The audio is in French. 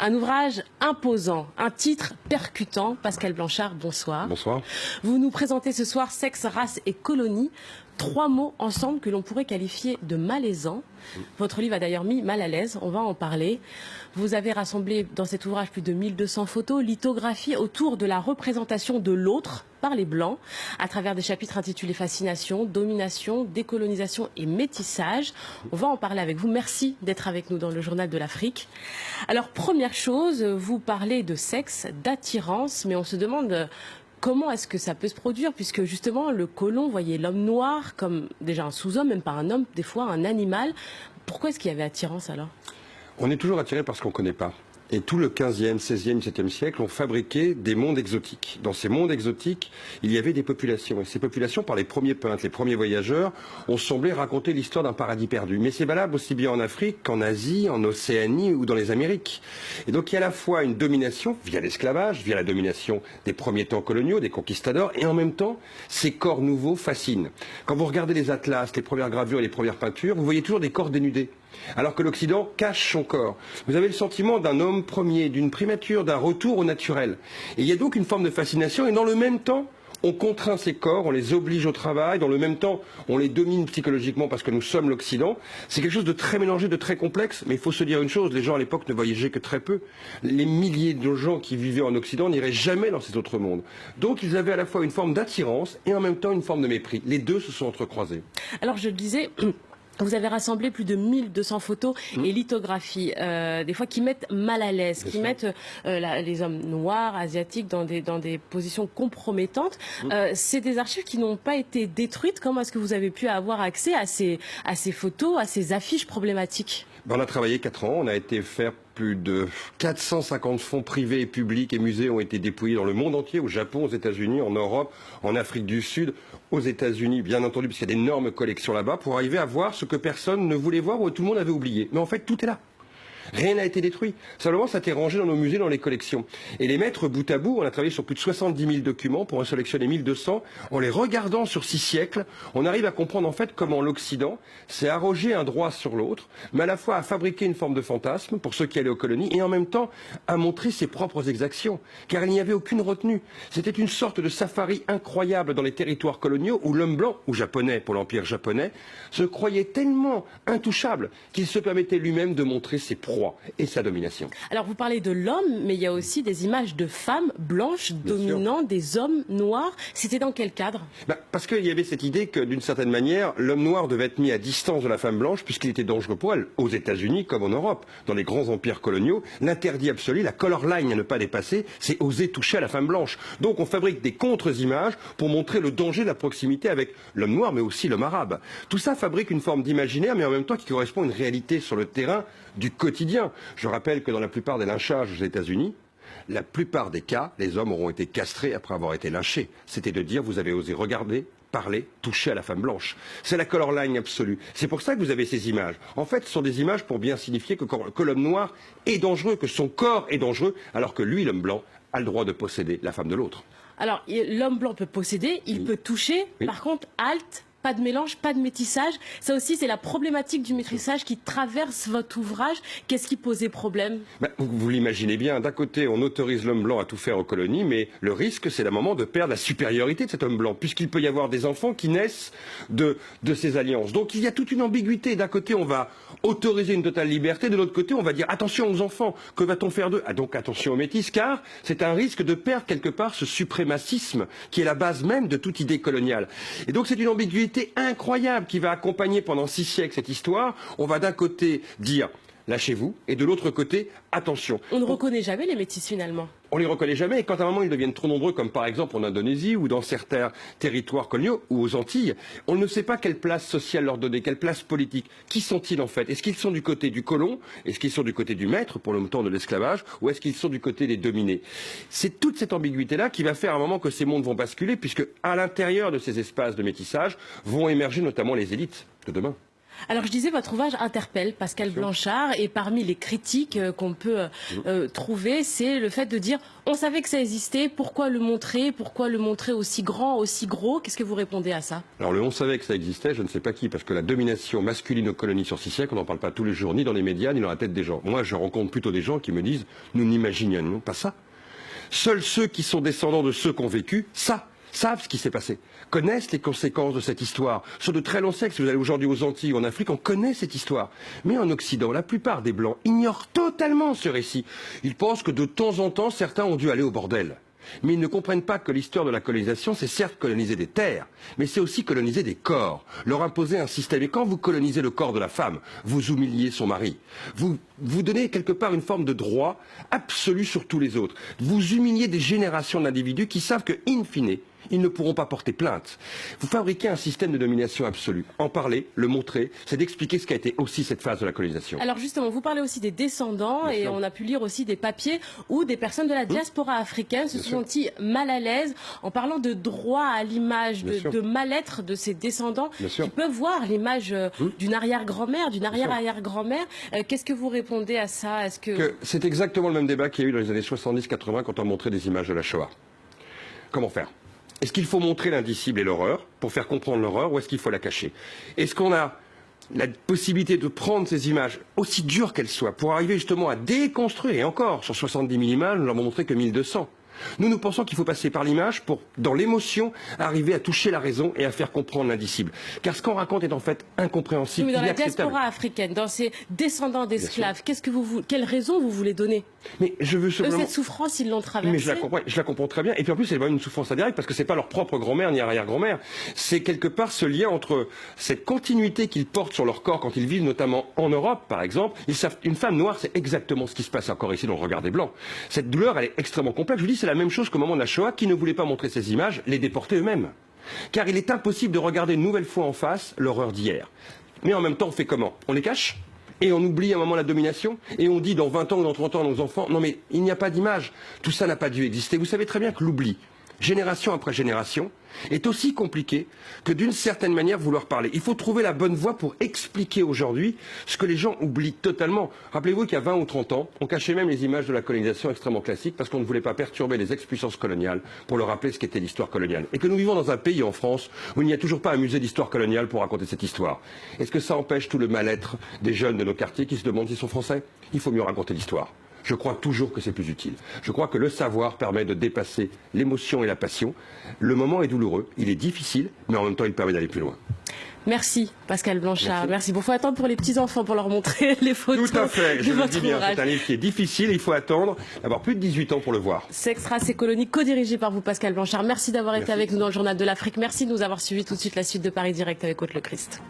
Un ouvrage imposant, un titre percutant. Pascal Blanchard, bonsoir. Bonsoir. Vous nous présentez ce soir Sexe, race et colonie. 3 mots ensemble que l'on pourrait qualifier de malaisants. Votre livre a d'ailleurs mis mal à l'aise, on va en parler. Vous avez rassemblé dans cet ouvrage plus de 1200 photos, lithographies autour de la représentation de l'autre par les Blancs, à travers des chapitres intitulés Fascination, Domination, Décolonisation et Métissage. On va en parler avec vous. Merci d'être avec nous dans le Journal de l'Afrique. Alors, première chose, vous parlez de sexe, d'attirance, mais on se demande... Comment est-ce que ça peut se produire, puisque justement le colon voyait l'homme noir comme déjà un sous-homme, même pas un homme, des fois un animal. Pourquoi est-ce qu'il y avait attirance alors? On est toujours attiré par ce qu'on ne connaît pas. Et tout le 15e, 16e, 17e siècle ont fabriqué des mondes exotiques. Dans ces mondes exotiques, il y avait des populations. Et ces populations, par les premiers peintres, les premiers voyageurs, ont semblé raconter l'histoire d'un paradis perdu. Mais c'est valable aussi bien en Afrique qu'en Asie, en Océanie ou dans les Amériques. Et donc il y a à la fois une domination via l'esclavage, via la domination des premiers temps coloniaux, des conquistadors, et en même temps, ces corps nouveaux fascinent. Quand vous regardez les atlas, les premières gravures et les premières peintures, vous voyez toujours des corps dénudés. Alors que l'Occident cache son corps. Vous avez le sentiment d'un homme premier, d'une primature, d'un retour au naturel. Et il y a donc une forme de fascination, et dans le même temps, on contraint ces corps, on les oblige au travail, dans le même temps, on les domine psychologiquement parce que nous sommes l'Occident. C'est quelque chose de très mélangé, de très complexe, mais il faut se dire une chose, les gens à l'époque ne voyageaient que très peu. Les milliers de gens qui vivaient en Occident n'iraient jamais dans ces autres mondes. Donc ils avaient à la fois une forme d'attirance et en même temps une forme de mépris. Les deux se sont entrecroisés. Alors je le disais... Vous avez rassemblé plus de 1200 photos et lithographies, des fois qui mettent mal à l'aise, qui mettent les hommes noirs, asiatiques dans des positions compromettantes. C'est des archives qui n'ont pas été détruites. Comment est-ce que vous avez pu avoir accès à ces photos, à ces affiches problématiques? On a travaillé 4 ans, on a été faire plus de 450 fonds privés et publics et musées ont été déployés dans le monde entier, au Japon, aux États-Unis, en Europe, en Afrique du Sud, aux États-Unis, bien entendu, parce qu'il y a d'énormes collections là-bas, pour arriver à voir ce que personne ne voulait voir ou tout le monde avait oublié. Mais en fait, tout est là. Rien n'a été détruit. Simplement, ça a été rangé dans nos musées, dans les collections. Et les mettre bout à bout, on a travaillé sur plus de 70 000 documents pour en sélectionner 1200. En les regardant sur 6 siècles, on arrive à comprendre en fait comment l'Occident s'est arrogé un droit sur l'autre, mais à la fois à fabriquer une forme de fantasme pour ceux qui allaient aux colonies et en même temps à montrer ses propres exactions. Car il n'y avait aucune retenue. C'était une sorte de safari incroyable dans les territoires coloniaux où l'homme blanc, ou japonais pour l'Empire japonais, se croyait tellement intouchable qu'il se permettait lui-même de montrer ses proies et sa domination. Alors vous parlez de l'homme, mais il y a aussi des images de femmes blanches dominant des hommes noirs. C'était dans quel cadre? Parce qu'il y avait cette idée que d'une certaine manière, l'homme noir devait être mis à distance de la femme blanche puisqu'il était dangereux pour elle, aux États-Unis comme en Europe. Dans les grands empires coloniaux, l'interdit absolu, la color line à ne pas dépasser, c'est oser toucher à la femme blanche. Donc on fabrique des contre-images pour montrer le danger de la proximité avec l'homme noir, mais aussi l'homme arabe. Tout ça fabrique une forme d'imaginaire, mais en même temps qui correspond à une réalité sur le terrain du quotidien. Je rappelle que dans la plupart des lynchages aux États-Unis, la plupart des cas, les hommes auront été castrés après avoir été lynchés. C'était de dire, vous avez osé regarder, parler, toucher à la femme blanche. C'est la color line absolue. C'est pour ça que vous avez ces images. En fait, ce sont des images pour bien signifier que l'homme noir est dangereux, que son corps est dangereux, alors que lui, l'homme blanc, a le droit de posséder la femme de l'autre. Alors, l'homme blanc peut posséder, il peut toucher, par contre, halte. Pas de mélange, pas de métissage. Ça aussi, c'est la problématique du métissage qui traverse votre ouvrage. Qu'est-ce qui posait problème? Vous l'imaginez bien, d'un côté, on autorise l'homme blanc à tout faire aux colonies, mais le risque, c'est le moment de perdre la supériorité de cet homme blanc, puisqu'il peut y avoir des enfants qui naissent de ces alliances. Donc il y a toute une ambiguïté. D'un côté, on va autoriser une totale liberté, de l'autre côté, on va dire attention aux enfants, que va-t-on faire d'eux? Donc attention aux métis, car c'est un risque de perdre quelque part ce suprémacisme qui est la base même de toute idée coloniale. Et donc c'est une ambiguïté incroyable qui va accompagner pendant 6 siècles cette histoire. On va d'un côté dire lâchez-vous et de l'autre côté attention. On ne reconnaît jamais les métis finalement. On les reconnaît jamais et quand à un moment ils deviennent trop nombreux comme par exemple en Indonésie ou dans certains territoires coloniaux ou aux Antilles, on ne sait pas quelle place sociale leur donner, quelle place politique. Qui sont-ils en fait? Est-ce qu'ils sont du côté du colon? Est-ce qu'ils sont du côté du maître pour le temps de l'esclavage? Ou est-ce qu'ils sont du côté des dominés? C'est toute cette ambiguïté-là qui va faire à un moment que ces mondes vont basculer puisque à l'intérieur de ces espaces de métissage vont émerger notamment les élites de demain. Alors je disais, votre ouvrage interpelle Pascal Blanchard, et parmi les critiques qu'on peut trouver, c'est le fait de dire on savait que ça existait, pourquoi le montrer aussi grand, aussi gros? Qu'est-ce que vous répondez à ça? Alors on savait que ça existait, je ne sais pas qui, parce que la domination masculine aux colonies sur 6 siècles, on n'en parle pas tous les jours, ni dans les médias, ni dans la tête des gens. Moi je rencontre plutôt des gens qui me disent nous n'imaginions pas ça. Seuls ceux qui sont descendants de ceux qui ont vécu ça savent ce qui s'est passé, connaissent les conséquences de cette histoire. Sur de très longs siècles, si vous allez aujourd'hui aux Antilles ou en Afrique, on connaît cette histoire. Mais en Occident, la plupart des Blancs ignorent totalement ce récit. Ils pensent que de temps en temps, certains ont dû aller au bordel. Mais ils ne comprennent pas que l'histoire de la colonisation, c'est certes coloniser des terres, mais c'est aussi coloniser des corps, leur imposer un système. Et quand vous colonisez le corps de la femme, vous humiliez son mari. Vous donnez quelque part une forme de droit absolu sur tous les autres. Vous humiliez des générations d'individus qui savent que, in fine, ils ne pourront pas porter plainte. Vous fabriquez un système de domination absolue. En parler, le montrer, c'est d'expliquer ce qu'a été aussi cette phase de la colonisation. Alors justement, vous parlez aussi des descendants, et on a pu lire aussi des papiers où des personnes de la diaspora africaine se sont senties mal à l'aise en parlant de droit à l'image, de mal-être de ces descendants qui peuvent voir l'image d'une arrière-grand-mère, d'une arrière-arrière-grand-mère. Qu'est-ce que vous répondez à ça? C'est exactement le même débat qu'il y a eu dans les années 70-80 quand on montrait des images de la Shoah. Comment faire? Est-ce qu'il faut montrer l'indicible et l'horreur pour faire comprendre l'horreur, ou est-ce qu'il faut la cacher? Est-ce qu'on a la possibilité de prendre ces images, aussi dures qu'elles soient, pour arriver justement à déconstruire? Et encore, sur 70 000 images, nous n'en avons montré que 1200. Nous pensons qu'il faut passer par l'image pour, dans l'émotion, arriver à toucher la raison et à faire comprendre l'indicible. Car ce qu'on raconte est en fait incompréhensible, mais dans inacceptable. La diaspora africaine, dans ces descendants d'esclaves, quelle raison vous voulez donner? Mais je veux simplement... Cette souffrance, ils l'ont traversée. Mais je la comprends très bien. Et puis en plus, c'est vraiment une souffrance indirecte parce que c'est pas leur propre grand-mère ni arrière-grand-mère. C'est quelque part ce lien entre cette continuité qu'ils portent sur leur corps quand ils vivent notamment en Europe, par exemple. Ils savent, une femme noire, c'est exactement ce qui se passe encore ici dans le regard des Blancs. Cette douleur, elle est extrêmement complexe. Je vous dis, c'est la même chose qu'au moment de la Shoah, qui ne voulait pas montrer ces images, les déporter eux-mêmes. Car il est impossible de regarder une nouvelle fois en face l'horreur d'hier. Mais en même temps, on fait comment? On les cache? Et on oublie à un moment la domination? Et on dit dans 20 ans ou dans 30 ans à nos enfants, non mais il n'y a pas d'image. Tout ça n'a pas dû exister. Vous savez très bien que l'oubli, génération après génération, est aussi compliqué que d'une certaine manière vouloir parler. Il faut trouver la bonne voie pour expliquer aujourd'hui ce que les gens oublient totalement. Rappelez-vous qu'il y a 20 ou 30 ans, on cachait même les images de la colonisation extrêmement classique parce qu'on ne voulait pas perturber les ex-puissances coloniales pour leur rappeler ce qu'était l'histoire coloniale. Et que nous vivons dans un pays, en France, où il n'y a toujours pas un musée d'histoire coloniale pour raconter cette histoire. Est-ce que ça empêche tout le mal-être des jeunes de nos quartiers qui se demandent s'ils sont français? Il faut mieux raconter l'histoire. Je crois toujours que c'est plus utile. Je crois que le savoir permet de dépasser l'émotion et la passion. Le moment est douloureux, il est difficile, mais en même temps il permet d'aller plus loin. Merci Pascal Blanchard. Merci. Bon, il faut attendre pour les petits-enfants pour leur montrer les photos. Tout à fait, je le dis bien, c'est un livre qui est difficile, il faut attendre d'avoir plus de 18 ans pour le voir. Sexe, race et colonie, co-dirigé par vous Pascal Blanchard. Merci d'avoir été avec nous dans le Journal de l'Afrique. Merci de nous avoir suivis. Tout de suite la suite de Paris Direct avec Aude Le Christ.